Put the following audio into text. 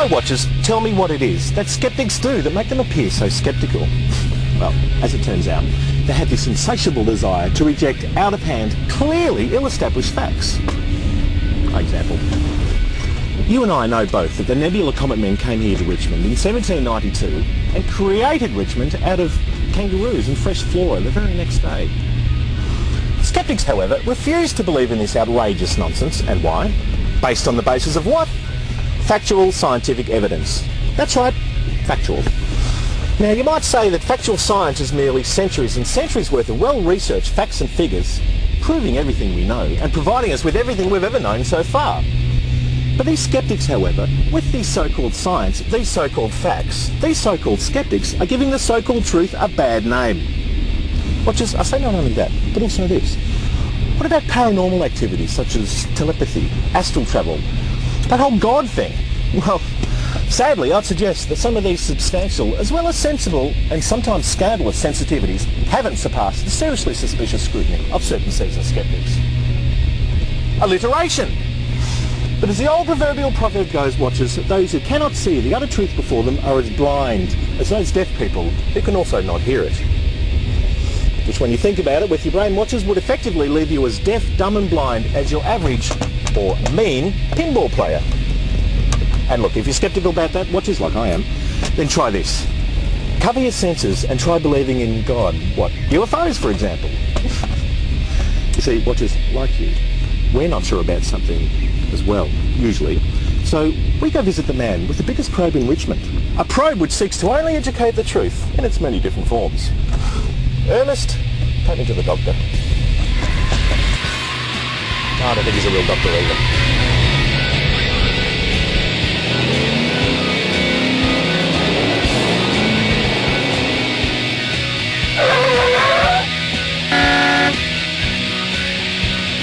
So watchers, tell me what it is that skeptics do that make them appear so sceptical. Well, as it turns out, they have this insatiable desire to reject out-of-hand, clearly ill-established facts. For example, you and I know both that the Nebula Comet men came here to Richmond in 1792 and created Richmond out of kangaroos and fresh flora the very next day. Skeptics, however, refuse to believe in this outrageous nonsense. And why? Based on the basis of what? Factual scientific evidence. That's right, factual. Now, you might say that factual science is merely centuries and centuries worth of well-researched facts and figures, proving everything we know and providing us with everything we've ever known so far. But these skeptics, however, with these so-called science, these so-called facts, these so-called skeptics are giving the so-called truth a bad name. Watchers, I say not only that, but also this. What about paranormal activities such as telepathy, astral travel, that whole God thing? Well, sadly, I'd suggest that some of these substantial, as well as sensible and sometimes scandalous sensitivities haven't surpassed the seriously suspicious scrutiny of certain seasoned skeptics. Alliteration! But as the old proverbial proverb goes, watchers, those who cannot see the utter truth before them are as blind as those deaf people who can also not hear it. Which, when you think about it, with your brain, watchers, would effectively leave you as deaf, dumb and blind as your average, or mean, pinball player. And look, if you're sceptical about that, watchers, like I am, then try this. Cover your senses and try believing in God. What? UFOs, for example. You see, watchers, like you, we're not sure about something as well, usually. So we go visit the man with the biggest probe in Richmond. A probe which seeks to only educate the truth in its many different forms. Ernest, take me to the doctor. No, I don't think he's a real doctor either.